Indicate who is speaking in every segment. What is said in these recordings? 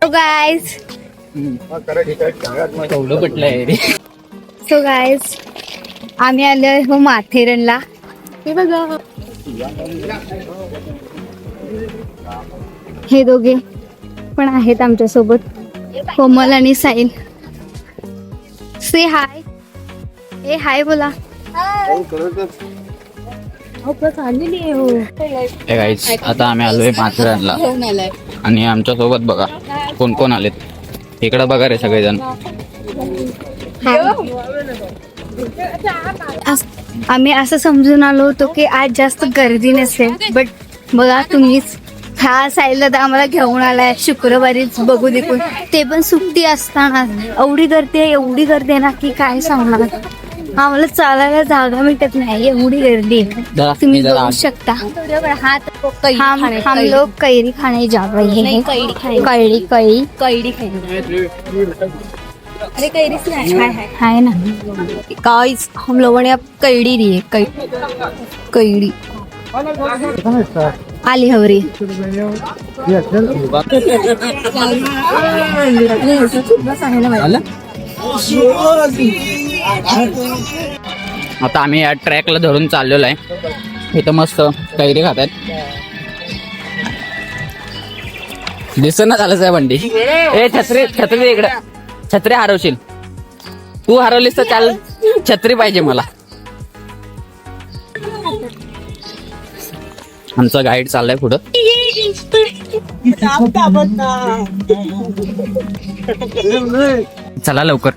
Speaker 1: So guys
Speaker 2: केवढं पटलंय रे.
Speaker 1: So guys आम्ही आलो हो माथेरनला. हे बघा हे दोघे पण आहेत आमच्या सोबत, कोमल आणि साहिल. से हाय. ए हाय बोला.
Speaker 2: हे गाईस आता आम्ही आलोय माथेरानला आणि आमच्या सोबत बघा कोण कोण आलेत. इकडे बघा रे सगळेजण.
Speaker 1: आम्ही असं समजून आलो होतो की आज जास्त गर्दी नसेल, बट बघा तुम्हीच ह्या साईडला तर आम्हाला घेऊन आलाय शुक्रवारीच बघू देखून, ते पण सुट्टी असताना एवढी गर्दी आहे ना की काय सांगणार. आम्हाला चालायला जागा भेटत नाही, एवढी गर्दी आहे. तुम्ही बघू शकता. हम लोग कैरी खाने जा रहे हैं. कैरी
Speaker 3: अरे कैरी से
Speaker 1: है ना.
Speaker 3: गाइस हम लोगों ने अब कैरी ली है. कैरी
Speaker 1: आली हवरी.
Speaker 2: आता आम्ही या ट्रॅकला धरून चाललेलो आहे. इथं मस्त कैरी खातात. दिसना झालंच आहे बंडी. ए छत्री इकडे. छत्री हरवशील तू. हरवलीस तर चाल. छत्री पाहिजे मला. आमचा गाईड चाललाय पुढं. चला लवकर.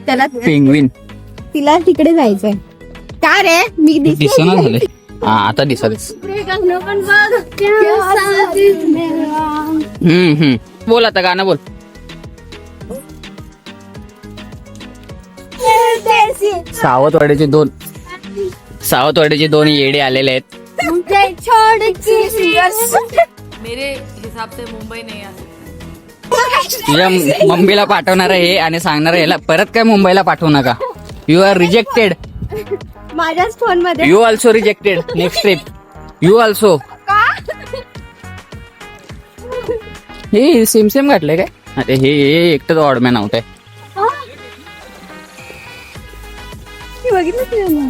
Speaker 1: त्याला
Speaker 2: पेंग्विन
Speaker 1: तिला तिकडे जायचंय. का रे मी
Speaker 2: दिसना झाले. हा आता दिसत. बोल आता गाणं बोल. सावतवाडीचे दोन येडे आलेले आहेत.
Speaker 3: मेरे हिसाब से मुंबई नहीं आ सकती.
Speaker 2: तुझ्या मम्मीला पाठवणार आहे आणि सांगणार याला परत काय मुंबईला पाठवू नका. You are rejected.
Speaker 1: माझ्याच फोन मध्ये.
Speaker 2: You also rejected. Next trip you also. हे सेम घातलंय काय. अरे हे एकटं ऑडमॅन आउट आहे.
Speaker 1: बघितलं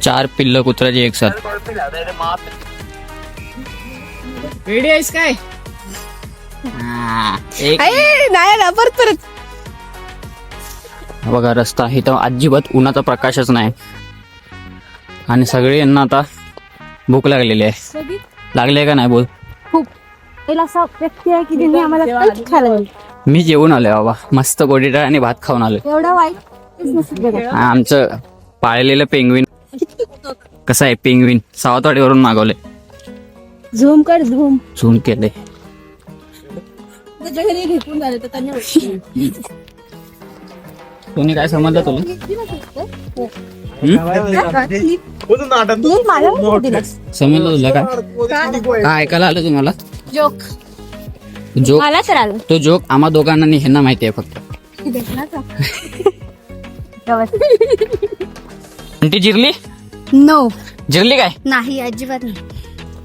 Speaker 2: 4 पिल्ल कुत्र्याची एक साथ.
Speaker 3: रेडी आहेस काय.
Speaker 2: एक
Speaker 3: नाही परत
Speaker 2: बघा रस्ता. इथं अजिबात उन्हाचा प्रकाशच नाही आणि सगळे यांना आता भूक लागलेली आहे. लागले का नाही बोल.
Speaker 1: खूप त्याला असं व्यक्ती आहे की त्यांनी आम्हाला काहीच खायला दिलं.
Speaker 2: मी जेवून आलोय बाबा. मस्त गोडी डाळ आणि भात खाऊन आलोय.
Speaker 1: एवढं वाईट
Speaker 2: आमचं पाळलेलं पेंग्विन. कसं आहे पेंग्विन. सावतवाडीवरून मागवले.
Speaker 1: झूम कर
Speaker 2: झूम केले.
Speaker 3: घेऊन झाले तर त्यांनी
Speaker 2: कोणी काय समजलं तुला. समजलं तुला काय ऐकायला आलं तुम्हाला.
Speaker 1: जोक
Speaker 2: जोक
Speaker 1: मला तर आलं.
Speaker 2: तो जोक आम्हा दोघांना आणि ह्यांना माहिती आहे फक्त. ती जिरली.
Speaker 1: नो
Speaker 2: जिरली काय.
Speaker 1: नाही अजिबात नाही.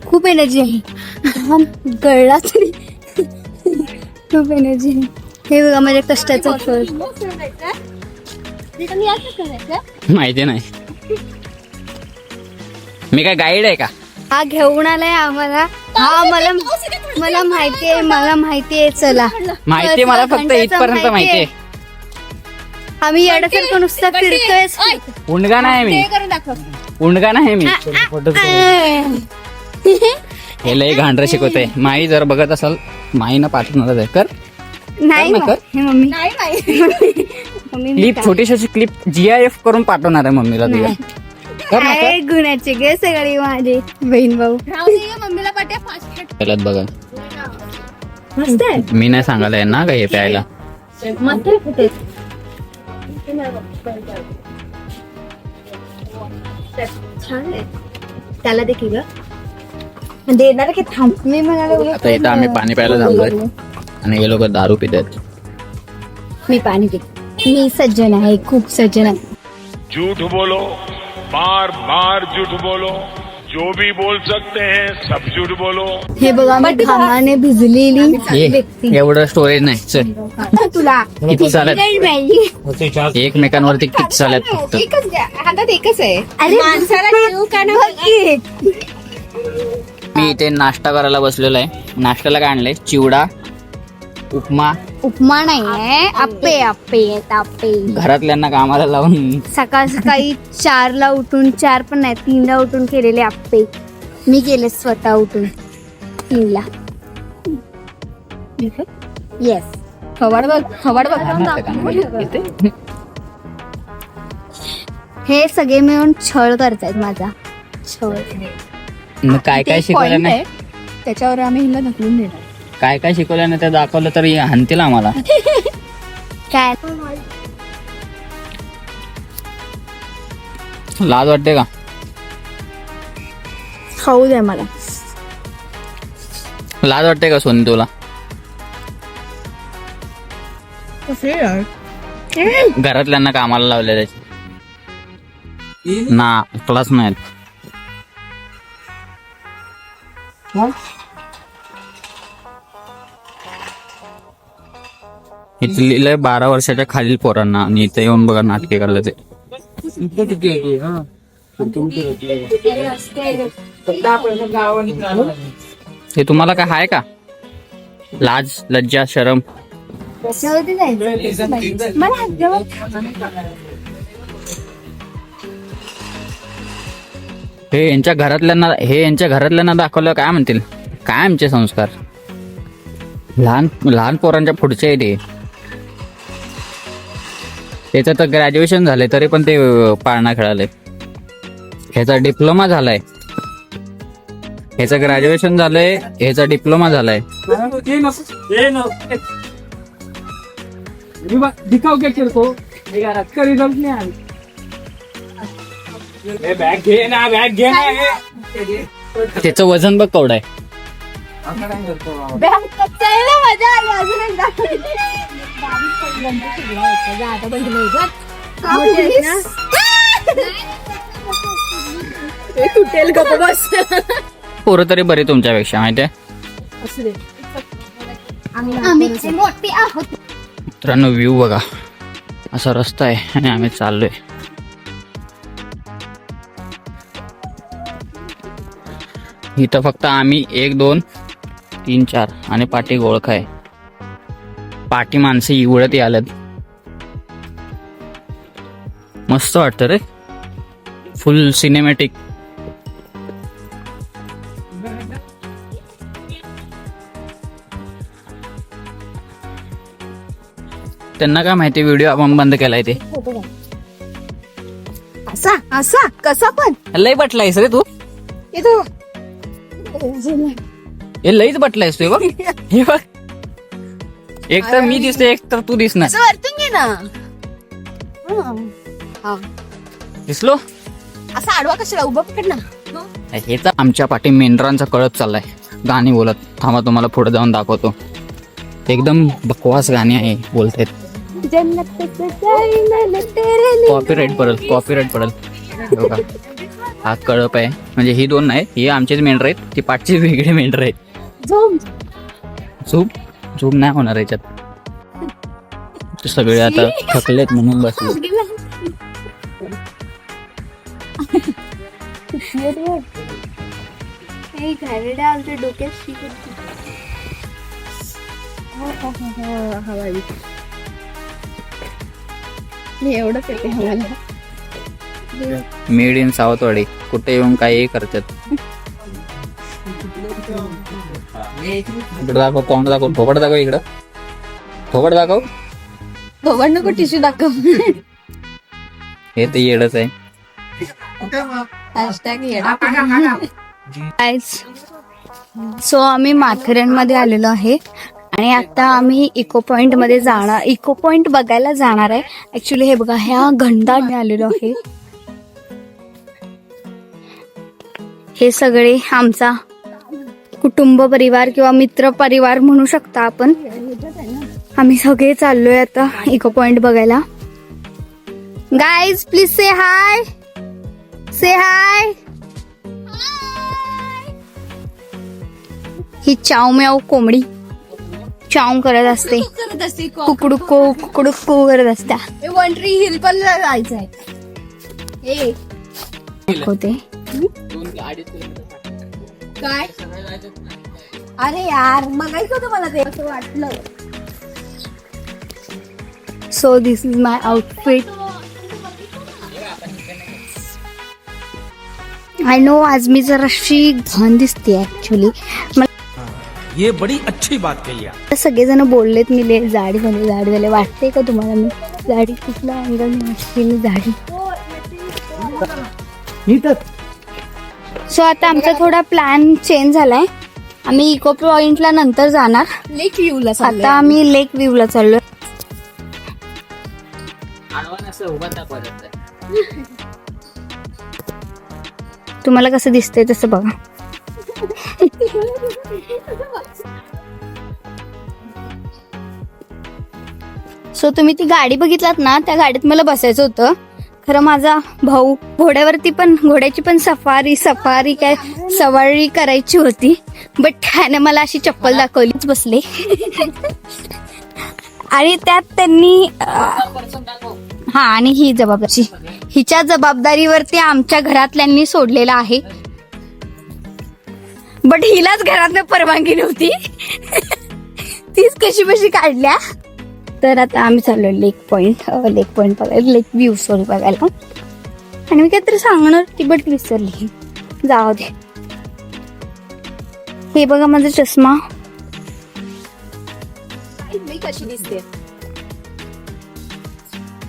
Speaker 1: खूप एनर्जी आहे. गळला तरी खूप एनर्जी आहे. हे बघा माझ्या कष्टाचं फळ.
Speaker 2: माहिती नाही. मी काय गाईड आहे का.
Speaker 1: हा घेऊन आलाय आम्हाला. हा मला माहितीये. चला
Speaker 2: माहितीये मला फक्त इथपर्यंत माहितीये.
Speaker 1: आम्ही येण्यासारखं नुसतं फिरतोय.
Speaker 2: उंडगा नाही मी. हे लय घांडर शिकवतंय. माई जर बघत असाल माईनं पाठवणार आहे. कर
Speaker 1: नाही
Speaker 2: कर.
Speaker 1: हे मम्मी
Speaker 2: क्लिप छोटीशी क्लिप GIF करून पाठवणार आहे मम्मीला तुझ्या. कर ना, कर.
Speaker 1: गुणाचे गे सगळी माझे बहीण भाऊ.
Speaker 3: मम्मीला पाठ्या फास्ट.
Speaker 2: पहिल्यात बघा
Speaker 1: मस्त आहे.
Speaker 2: मी नाही सांगायला ना काय हे प्यायला.
Speaker 1: मस्त आहे. छान आहे. त्याला देखील देणार की थांब. मी म्हणाले
Speaker 2: आता इथं आम्ही पाणी प्यायला थांबलोय आणि हे लोक दारू पित आहेत.
Speaker 1: मी पाणी पिते. मी सज्जन आहे. खूप सज्जन आहे.
Speaker 4: झूठ बोलो, बार बार झूठ बोलो, जो भी बोल सकते हैं सब झूठ बोलो।
Speaker 1: हे बघा मी घामाने भिजलेली व्यक्ती.
Speaker 2: एवढं स्टोरेज नाही चल.
Speaker 1: तुला
Speaker 2: किती चालत एकमेकांवरती किती चालत फक्त.
Speaker 3: हातात एकच आहे.
Speaker 1: अरे माणसाला ठेवू का ना.
Speaker 2: मी इथे नाश्ता करायला बसलेलो आहे. नाश्त्याला काय आणलंय? चिवडा, उपमा.
Speaker 1: उपमा नाहीये, आप्पे आप्पे आहेत आप्पे.
Speaker 2: घरातल्यांना कामाला लावून
Speaker 1: सकाळ सकाळी 4ला उठून, 4 पण नाही 3ला उठून केलेले आप्पे मी केले स्वतः उठून 3ला. येस.
Speaker 3: खवाड बघ.
Speaker 1: हे सगळे मिळून छळ करतायत माझा. छळ.
Speaker 2: मग काय काय शिकवलं नाही,
Speaker 3: त्याच्यावर आम्ही हिला ढकलून देणार.
Speaker 2: काय काय शिकवलं नाही ते दाखवलं तरी हाणतील आम्हाला.
Speaker 1: काय
Speaker 2: लाज वाटते का?
Speaker 3: खाऊ दे मला.
Speaker 2: लाज वाटते का सोनी तुला? घरातल्यांना कामाला लावले त्याची ना क्लास नाही. इथे लिहिलंय 12 वर्षाच्या खालील पोरांना आणि इथे येऊन बघा नाटके करलं ते. हे तुम्हाला काय आहे का लाज लज्जा शरम?
Speaker 1: कशावरती जायचं मला
Speaker 2: हे यांच्या घरातल्यांना दाखवलं काय म्हणतील? काय आमचे संस्कार? लहान लहान पोरांच्या पुढचे आहे ते. त्याचं तर ग्रॅज्युएशन झालंय तरी पण ते पाळणा खेळाले. ह्याचा डिप्लोमा झालाय, ह्याचं ग्रॅज्युएशन झालंय, ह्याचा डिप्लोमा झालाय.
Speaker 5: दिखाओ क्या तेरे को यार का रिजल्ट नहीं आया. बॅग घे ना
Speaker 2: त्याचं वजन बघ केवढं आहे.
Speaker 1: मजा आली अजून एकदा.
Speaker 3: तुटेल गप बस.
Speaker 2: पोरं तरी बरी तुमच्यापेक्षा माहितीये.
Speaker 1: आम्ही मोठे आहोत.
Speaker 2: मित्रांनो व्ह्यू बघा, असा रस्ता आहे आणि आम्ही चाललोय. इथं फक्त आम्ही 1 2 3 4 आणि पाठी गोळखा आहे. पाठी माणसं इवळत आल्यात. मस्त वाटतं रे, फुल सिनेमॅटिक. त्यांना काय माहिती व्हिडिओ आपण बंद केलाय ते.
Speaker 3: असा असा कसा पण
Speaker 2: लई बटलायस रे तू.
Speaker 3: येतो.
Speaker 2: हे लईच बटलायस तू. बघ हे बघ, एक तर मी दिसते, एक तर तू दिसणार.
Speaker 3: असं वरतून घे ना. हा.
Speaker 2: दिसलो.
Speaker 3: असा आडवा कशाला उभा पकड ना.
Speaker 2: हे तर आमच्या पाठी मेंढरांचा कळप चाललाय गाणी बोलत. थांबा तुम्हाला पुढे जाऊन दाखवतो. एकदम बकवास गाणी आहे बोलतायत. कॉपीराइट पडेल. बघा हा कळप आहे, म्हणजे ही 2 नाही, ही आमचेच मेंढर आहेत, ती पाठची वेगळे मेंढर आहेत. झूम नाही होणार याच्यात. ते सगळे आता थकलेत म्हणून बसले.
Speaker 1: आमच्या डोक्यात
Speaker 3: एवढंच येते आम्हाला.
Speaker 2: Made in Sawantwadi. कुठे येऊन काही करतात. इकडे दाखव, तोंड दाखव, थोबड दाखव, इकडं थोबड दाखव.
Speaker 3: थोबड नको, टिश्यू दाखव.
Speaker 2: हे तर येडच आहे.
Speaker 1: सो आम्ही माथेरानमध्ये आलेलो आहे आणि आता आम्ही इको पॉइंट मध्ये जाणार, इको पॉइंट बघायला जाणार आहे. ऍक्च्युली हे बघा, ह्या घंटात आलेलो आहे. हे सगळे आमचा कुटुंब परिवार किंवा मित्र परिवार म्हणू शकता आपण. आम्ही सगळे चाललोय आता इको पॉइंट बघायला. गाईज प्लीज से हाय. ही चाव म्याव कोंबडी चाव करत असते, कुकडुक्को कुकडुक्को करत असत्या.
Speaker 3: वन ट्री हिल पण जायचंय.
Speaker 1: होते
Speaker 3: काय अरे यार बघायचं होतं मला ते असं वाटलं.
Speaker 1: So this is my outfit. I know आज मी जराशी घाण दिसते ऍक्च्युली.
Speaker 6: ये बड़ी अच्छी बात कही आप.
Speaker 1: सगळेजण बोललेत मी लय जाडी झाले वाटते का तुम्हाला मी जाडी? कुठला अँगल मी जाडी. सो आता आमचा थोडा प्लॅन चेंज झालाय. आम्ही इको पॉइंटला नंतर जाणार.
Speaker 3: लेक व्ह्यूला
Speaker 1: आता आम्ही लेक व्ह्यूला चाललोय. तुम्हाला कसं दिसतंय तसं बघा. सो तुम्ही ती गाडी बघितलात ना, त्या गाडीत मला बसायचं होतं. खरं माझा भाऊ घोड्याची पण सफारी काय सवारी करायची होती, बट त्याने मला अशी चप्पल दाखवलीच बसले. आणि त्यात त्यांनी आणि ही जबाबदारी हिच्या जबाबदारीवरती आमच्या घरातल्यांनी सोडलेला आहे. बट हिलाच घरातनं परवानगी नव्हती. तीच कशी काढल्या. तर आता आम्ही चाललोय लेक पॉइंट बघायला, लेक व्ह्यू सॉरी बघायला. आणि मी काहीतरी सांगणार होती बट विसरली. जाऊ दे. हे बघा माझा चष्मा.
Speaker 3: मी कशी दिसते?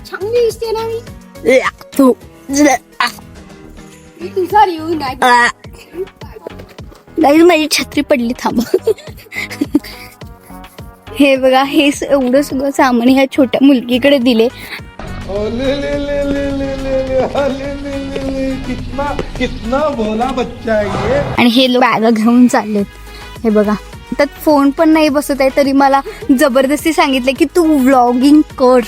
Speaker 3: चांगली दिसते ना मी.
Speaker 1: तू
Speaker 3: तुझा रिव्ह्यू नाही.
Speaker 1: माझी छत्री पडली, थांब. हे बघा, हे एवढं सगळं सामान ह्या छोट्या मुलगीकडे दिले.
Speaker 6: कितना भोला बच्चा है ये.
Speaker 1: आणि हे लोक बॅग घेऊन चाललेत. हे बघा, त्यात फोन पण नाही बसत आहे, तरी मला जबरदस्ती सांगितलं की तू व्लॉगिंग कर.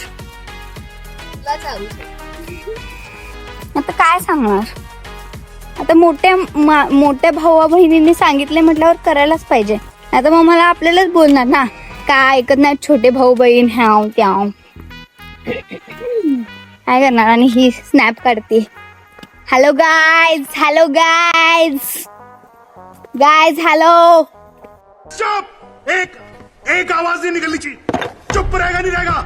Speaker 1: आता काय सांगणार. आता मोठ्या भावा बहिणींनी सांगितले म्हटल्यावर करायलाच पाहिजे. आता मग मला आपल्यालाच बोलणार ना, काय ऐकत नाही छोटे भाऊ बहीण ह्याव त्याव. काय करणार. आणि ही स्नॅप काढते. Hello guys hello.
Speaker 4: चुप. एक आवाज नहीं निकलनी चाहिए. चुप रहेगा नहीं रहेगा.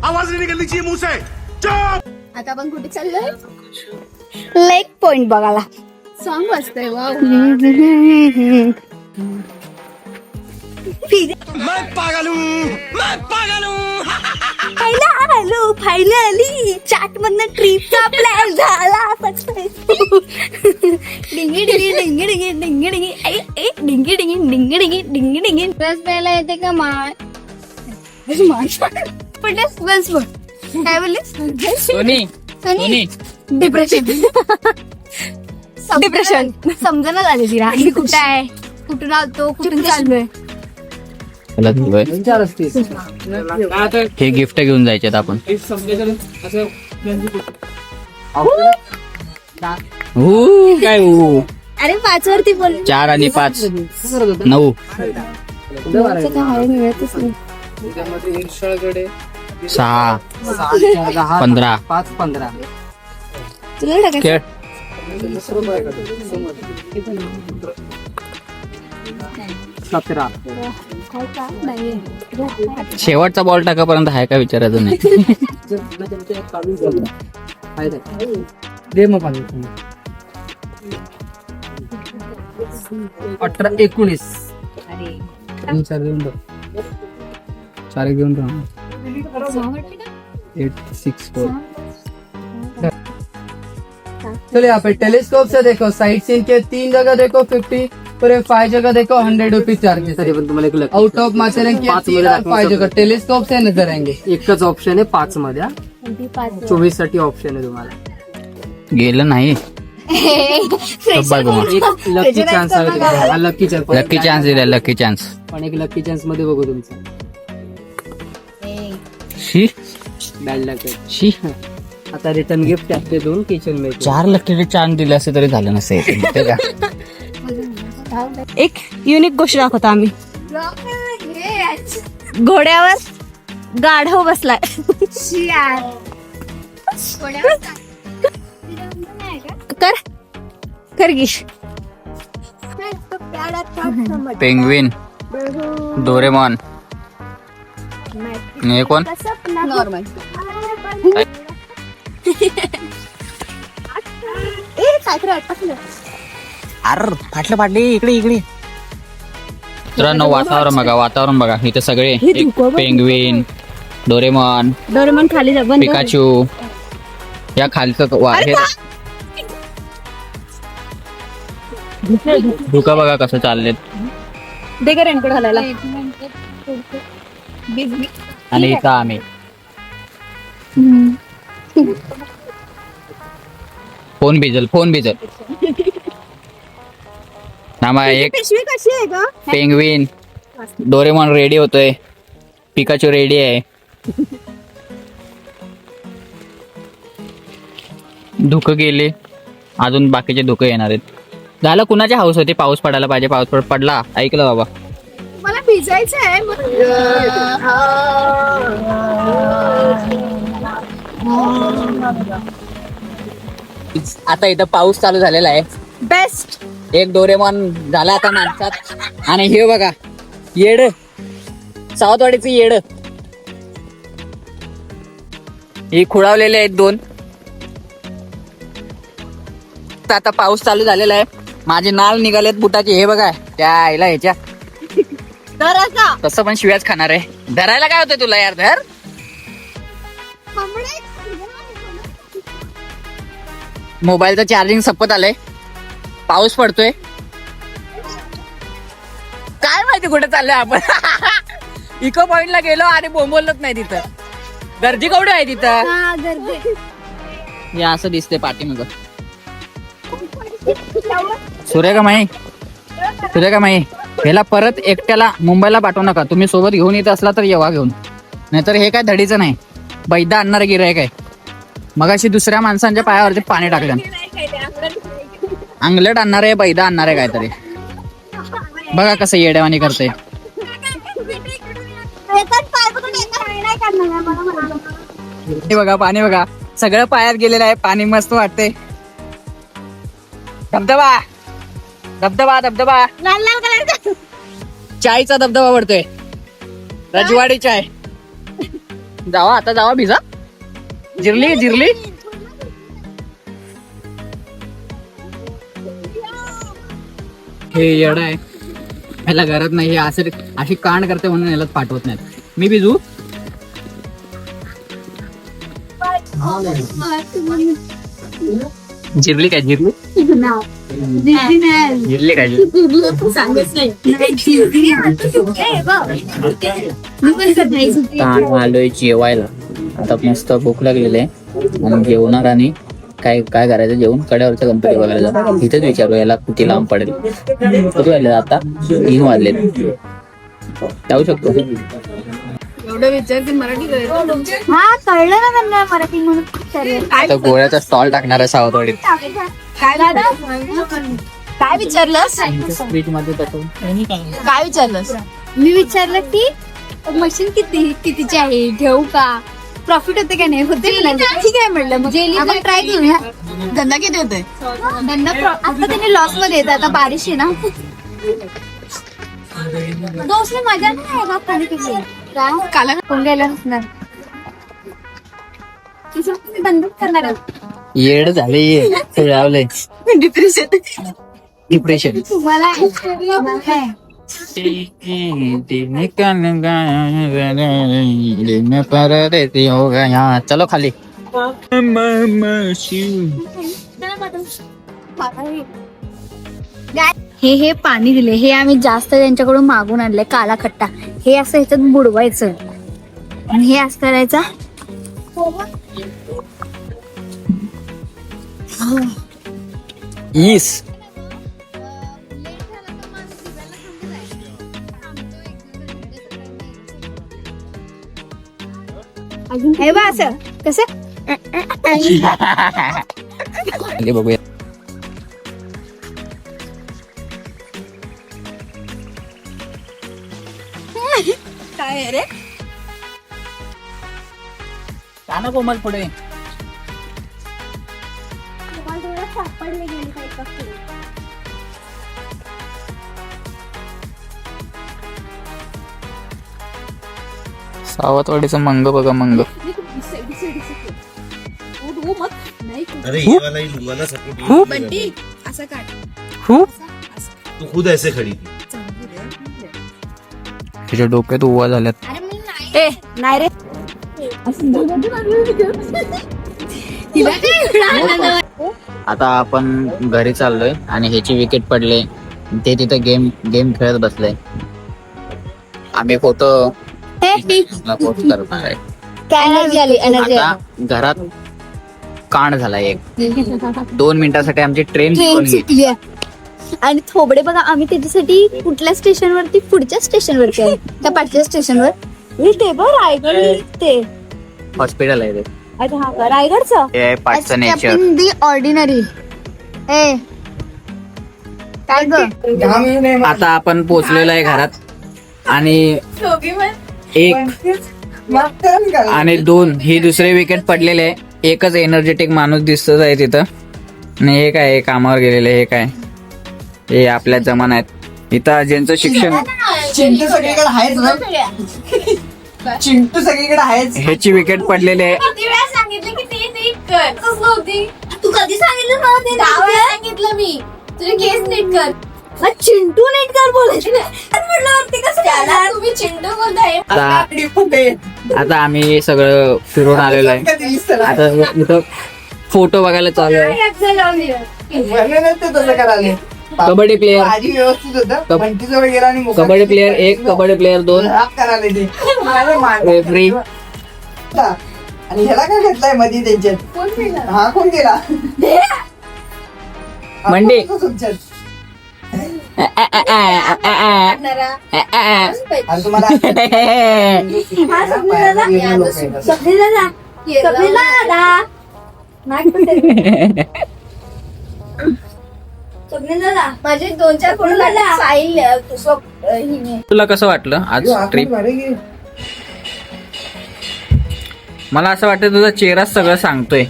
Speaker 4: आवाज नहीं निकलनी चाहिए मुंह से. चुप.
Speaker 3: आता आपण कुठे चाललोय?
Speaker 1: लेक पॉइंट बघायला.
Speaker 3: सॉंग वाजतंय. वाव.
Speaker 6: मैं पागल हूँ.
Speaker 1: फायनली चाट मधनं ट्रिपचा प्लॅन झाला. डिंगी डिंगी डिंगी डिंगी डिंगी डिंगी डिंगी डिंगी डिंगी डिंगी डिंगी डिंगी. बस प्यायला येते का माय? बस काय बोललीस? डिप्रेशन समजणं झाली तिला. आणि कुठं आहे, कुठून आलतो, कुठून चाललोय.
Speaker 2: हे गिफ्ट घेऊन जायचे आपण. काय
Speaker 1: अरे 5 वरती बोल.
Speaker 2: 4 आणि 5 9
Speaker 1: मिळतच नाही.
Speaker 2: 6 15
Speaker 5: 5-15
Speaker 1: तुला टाकायचं.
Speaker 2: खेळ. शेवटचा बॉल टाकापर्यंत आहे का विचारायचं नाही.
Speaker 5: दे मग 18-19 4 घेऊन 8-6-4. चलो यहाँ पे टेलीस्कोप से देखो, साइड सीन के 3 जगह देखो 50, पूरे 5 जगह देखो 100 रुपीज चार्जेस. आउट ऑफ माथेरन की 3 और 5 जगह टेलीस्कोप से नजर आएंगे. एकच ऑप्शन आहे 5 मध्ये. 24 साठी ऑप्शन आहे तुम्हाला.
Speaker 2: गेलं नाही.
Speaker 5: लकी चान्स आहे तुम्हाला. लकी
Speaker 2: चान्स दिला. Lucky chance.
Speaker 5: पण एक लकी चान्स मध्ये बघू तुमचं.
Speaker 2: शी
Speaker 5: बॅड लक.
Speaker 2: शी
Speaker 5: आता रिटर्न गिफ्ट त्यातले 2 किचन मध्ये.
Speaker 2: 4 लकी चान्स दिले असते तरी झालं नसेल का.
Speaker 3: एक युनिक गोष्ट दाखवतो आम्ही. घोड्यावर गाढव बसलाय. कर खरगीश.
Speaker 2: Penguin, Doraemon. आणि हे कोण?
Speaker 3: नॉर्मल.
Speaker 2: अर फाटले इकडे मित्रांनो, वातावरण बघा इथे सगळे. एक पेंग्विन, डोरेमॉन,
Speaker 3: डोरेमॉन खाली जा. बंद.
Speaker 2: पिकाचू. या खालचं धुका बघा कसं चाललेत.
Speaker 3: दे का रेनकोट घालायला.
Speaker 2: आणि इथं आम्ही फोन भिजल. नामा एक
Speaker 3: पिशवी कशी आहे ग.
Speaker 2: पेंग्विन, डोरेमॉन रेडी होतोय, पिकाचू रेडी आहे. धुकं गेले, अजून बाकीचे धुकं येणार आहेत. झालं. कुणाची हाऊस होती पाऊस पडायला पाहिजे. पाऊस पडला. ऐकलं बाबा.
Speaker 3: मला भिजायचं आहे.
Speaker 2: आता इथं पाऊस चालू झालेला आहे.
Speaker 3: बेस्ट.
Speaker 2: एक डोरेमॉन झाला आता माणसात. आणि हे बघा येड, सावतवाडीचं येड. ही खुळावलेले आहेत 2. आता पाऊस चालू झालेला आहे. माझे नाल निघालेत बुटाचे. हे बघा त्या आईला ह्याच्या. तसं पण शिव्याच खाणार आहे. धरायला काय होतं तुला यार. धर. मोबाईलचं चार्जिंग संपत आलंय. पाऊस पडतोय. काय माहिती कुठे चाललोय आपण. इको पॉइंटला गेलो आणि बोंबलत नाही तिथं. गर्दी केवढी आहे तिथं. हे असं दिसते पाठीमागं. सूर्यकामाई ह्याला परत एकट्याला मुंबईला पाठवू नका. तुम्ही सोबत घेऊन येत असला तर येवा घेऊन. नाहीतर हे काय धडीचं नाही. बैदा आणणार गिरायक आहे. मगाशी दुसऱ्या माणसांच्या पायावरती पाणी टाकलं. अंगलट आणणार आहे, बैदा आणणार आहे काहीतरी. बघा कसं येड्यावानी करते. बघा पाणी बघा. सगळं पायात गेलेलं आहे. पाणी मस्त वाटते. धबधबा. चायचा धबधबा पडतोय. रजवाडी चाय. जावा भिजा. जिरली. हे येड आहे. याला गरज नाही. अशी कांड करते म्हणून याला पाठवत नाहीत. मी भिजू. जिरली काय. आलोय जेवायला. आता मस्त भूक लागलेली आहे. आणि जेवणार आणि काय करायचं. जेवण कड्यावरच्या गणपती बघायला जातो. इथेच विचारू याला किती लांब पडेल. किती वाजले आता. 3 वाजले. जाऊ शकतो.
Speaker 3: एवढं विचारते मराठी.
Speaker 1: हा कळलं ना त्यांना मराठी म्हणून.
Speaker 2: आता गोळ्याचा स्टॉल टाकणार आहे सावतवाडीत.
Speaker 3: काय विचारलंस. काय विचारलंस.
Speaker 1: मी विचारलं की मशीन कितीची आहे, घेऊ का, प्रॉफिट होते का नाही. होते ठीक आहे म्हटलं. मग आपण ट्राय करूया.
Speaker 3: धंदा किती होते.
Speaker 1: आता त्यांनी लॉस मध्ये येत. आता बारिश आहे ना. दोस्त मजा नाही आहे पाणी पिली.
Speaker 3: काला
Speaker 1: कोण गेला असणार. बंद करणार आहे.
Speaker 2: येड झाले. डिप्रेशन.
Speaker 1: तुम्हाला
Speaker 2: चलो खाली.
Speaker 1: हे पाणी दिले. हे आम्ही जास्त त्यांच्याकडून मागून आणलंय. काला खट्टा. हे असं ह्याच्यात बुडवायचं आणि हे असं करायचं.
Speaker 2: ईस.
Speaker 1: हे बा असं कसं.
Speaker 2: बघूया.
Speaker 3: काय रे
Speaker 2: का ना कोमल पुढे सावतवाडीचं मंग बघा मंग.
Speaker 7: अरे ये वाला ही लूंगा ना सपोर्ट.
Speaker 3: बंटी असं काय
Speaker 7: तू खुद ऐसे खड़ी थी.
Speaker 2: तिच्या डोक्यात उवा झाल्यात.
Speaker 3: ए नाही रे
Speaker 2: आता आपण घरी चाललोय आणि ह्याची विकेट पडले. ते तिथं गेम खेळत बसले. आम्ही फोटो करणार आहे.
Speaker 1: एनर्जी आली एनर्जी
Speaker 2: आता घरात कांड झाला एक. 2 मिनिटासाठी आमची ट्रेन
Speaker 1: ट्रेन सुटली आहे आणि थोबडे बघा आम्ही त्याच्यासाठी कुठल्या स्टेशनवरती पुढच्या स्टेशनवरती आहे त्या पाठच्या स्टेशनवर ते बघ रायगड ते
Speaker 2: हॉस्पिटल आहे ते.
Speaker 3: अच्छा हा का रायगडचं
Speaker 2: हे आहे पाठचं नेचर.
Speaker 1: दी ऑर्डिनरी ए काय ग
Speaker 2: आता आपण पोहोचलेलो आहे घरात आणि 1 आणि 2 ही दुसरे विकेट पडलेले आहे. एकच एनर्जेटिक माणूस दिसतच आहे तिथं आणि हे काय कामावर गेलेले. हे काय हे आपल्या जमान आहेत इथं ज्यांचं शिक्षण.
Speaker 5: चिंटू सगळीकडे आहेच ना. चिंटू सगळीकडे आहेच.
Speaker 2: ह्याची विकेट पडलेली आहे.
Speaker 3: सांगितलं की ते नीट कर नव्हती तू कधी सांगितलं नव्हते 10 वेळा सांगितलं मी तुझे केस नीट कर. चिंटू नीट कर बोलायचं म्हटलं कसं तुम्ही चिंटू बोलताय.
Speaker 2: आता आम्ही सगळं फिरून आलेलो आहे. आता इथं फोटो बघायला चालू आहे.
Speaker 5: तसं करायला
Speaker 2: कबड्डी प्लेअर
Speaker 5: आधी व्यवस्थित होतं. बंटीजवळ गेला आणि मुखात
Speaker 2: कबड्डी प्लेअर 1 कबड्डी प्लेअर 2
Speaker 5: राग करायला ते. माझं मान.
Speaker 2: रेफरी.
Speaker 5: आणि ह्याला काय घेतलाय मध्ये त्यांच्यात. हा कोण गेला
Speaker 2: मंडे.
Speaker 5: आणि तुम्हाला
Speaker 3: माझे 2-4 फोन साईल
Speaker 2: तुला कसं वाटलं आज ट्रिप? मला असं वाटतं तुझा चेहरा सगळं सांगतोय.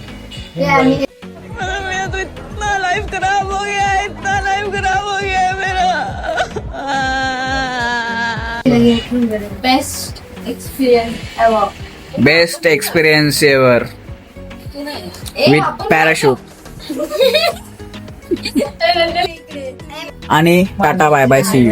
Speaker 3: Best experience
Speaker 2: best experience ever with parachute. आणि tata bye bye see you.